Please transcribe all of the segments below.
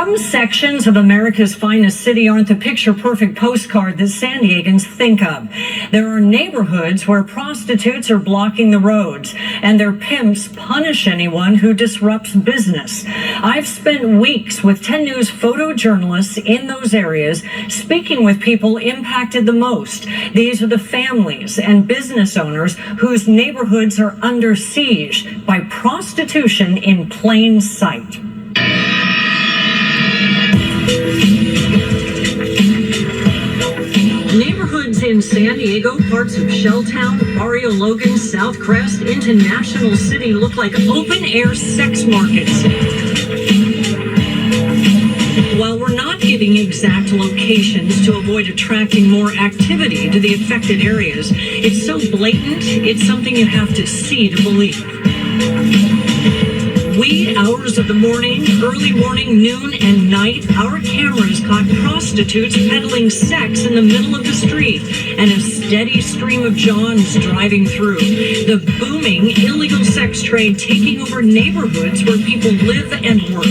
Some sections of America's finest city aren't the picture-perfect postcard that San Diegans think of. There are neighborhoods where prostitutes are blocking the roads and their pimps punish anyone who disrupts business. I've spent weeks with 10 News photojournalists in those areas, speaking with people impacted the most. These are the families and business owners whose neighborhoods are under siege by prostitution in plain sight. Neighborhoods in San Diego, parts of Shelltown, Barrio Logan, South Crest, into National City look like open-air sex markets. While we're not giving exact locations to avoid attracting more activity to the affected areas, it's so blatant, it's something you have to see to believe. Wee hours of the morning, early morning, noon, and night, our cameras caught prostitutes peddling sex in the middle of the street and a steady stream of Johns driving through. The booming illegal sex trade taking over neighborhoods where people live and work.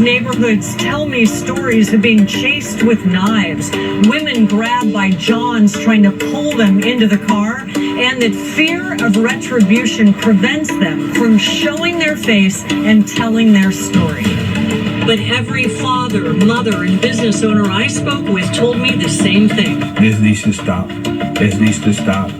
Neighborhoods tell me stories of being chased with knives, women grabbed by Johns trying to pull them into the car, and that fear of retribution prevents them from showing their face and telling their story. But every father, mother, and business owner I spoke with told me the same thing. This needs to stop. This needs to stop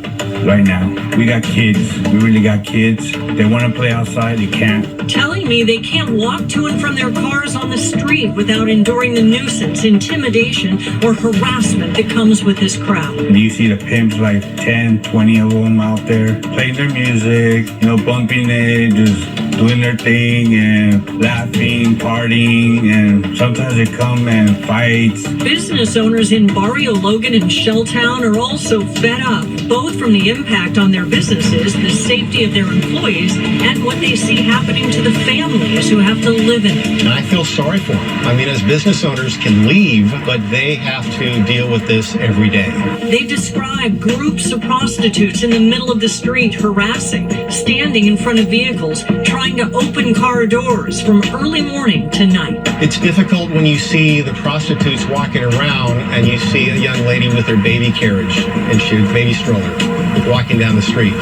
right now. We got kids. We really got kids. They want to play outside. They can't. Telling me they can't walk to and from their cars on the street without enduring the nuisance, intimidation, or harassment that comes with this crowd. And you see the pimps, like 10, 20 of them out there playing their music, bumping it, just doing their thing and laughing, partying, and sometimes they come and fight. Business owners in Barrio Logan and Shelltown are also fed up, both from the impact on their businesses, the safety of their employees, and what they see happening to the families who have to live in it. And I feel sorry for them. I mean, as business owners can leave, but they have to deal with this every day. They describe groups of prostitutes in the middle of the street harassing, standing in front of vehicles, trying to open car doors from early morning to night. It's difficult when you see the prostitutes walking around and you see a young lady with her baby carriage and she baby stroller walking down the street.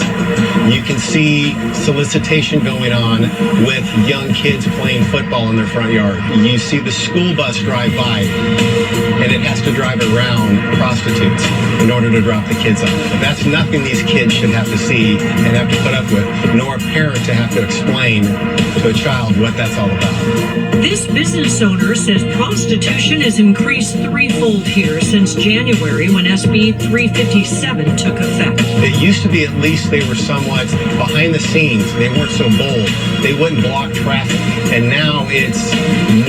You can see solicitation going on with young kids playing football in their front yard. You see the school bus drive by and it has to drive around prostitutes in order to drop the kids off. That's nothing these kids should have to see and have to put up with, nor a parent to have to explain to a child what that's all about. This business owner says prostitution has increased threefold here since January when SB 357 took effect. It used to be at least they were somewhat behind the scenes. They weren't so bold. They wouldn't block traffic. And now it's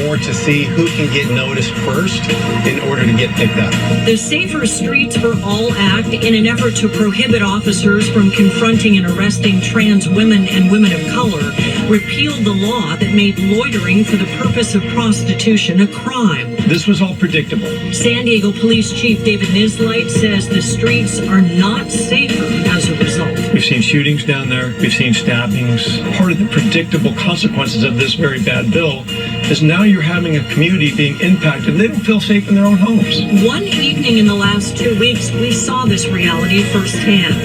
more to see who can get noticed first in order to get picked up. The Safer Streets for All Act, in an effort to prohibit officers from confronting and arresting trans women and women of color, repealed the law that made loitering for the purpose of prostitution a crime. This was all predictable. San Diego Police Chief David Nisleit says the streets are not safer as a result. We've seen shootings down there. We've seen stabbings. Part of the predictable consequences of this very bad bill is now you're having a community being impacted. They don't feel safe in their own homes. One evening in the last 2 weeks, we saw this reality firsthand.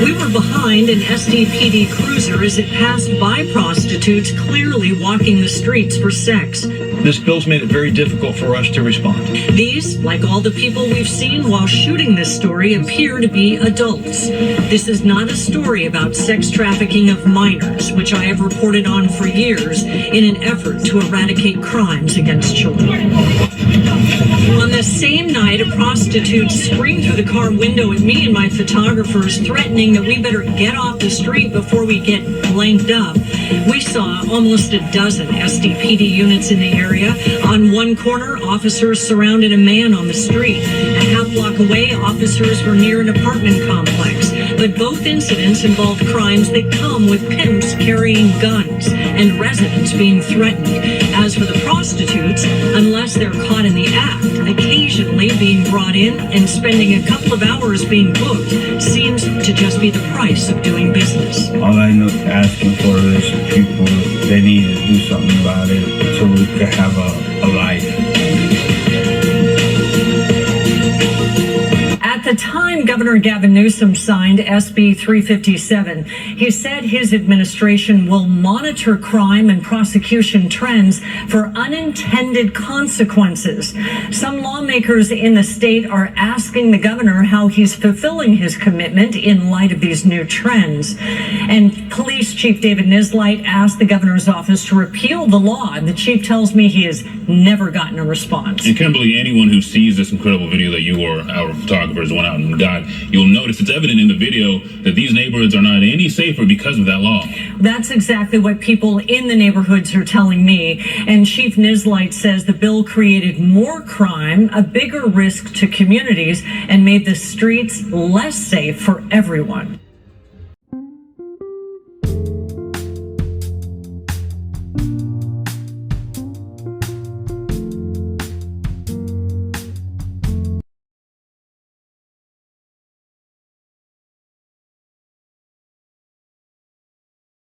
We were behind an SDPD cruiser as it passed by prostitutes clearly walking the streets for sex. This bill's made it very difficult for us to respond. These, like all the people we've seen while shooting this story, appear to be adults. This is not a story about sex trafficking of minors, which I have reported on for years in an effort to eradicate crimes against children. On the same night, a prostitute screamed through the car window at me and my photographers, threatening that we better get off the street before we get blanked up. We saw almost a dozen SDPD units in the area. On one corner, officers surrounded a man on the street. A half block away, officers were near an apartment complex. But both incidents involved crimes that come with pimps carrying guns and residents being threatened. As for the prostitutes, unless they're caught in the act, occasionally being brought in and spending a couple of hours being booked seems to just be the price of doing business. All I know asking for is people, they need to do something about it so we could have a life. At the time Governor Gavin Newsom signed SB 357, he said his administration will monitor crime and prosecution trends for unintended consequences. Some lawmakers in the state are asking the governor how he's fulfilling his commitment in light of these new trends. And Police Chief David Nislight asked the governor's office to repeal the law, and the chief tells me he has never gotten a response. And Kimberly, anyone who sees this incredible video that you or our photographers went out and got, you'll notice it's evident in the video that these neighborhoods are not any safer because of that law. That's exactly what people in the neighborhoods are telling me. And Chief Nislight says the bill created more crime, a bigger risk to communities, and made the streets less safe for everyone.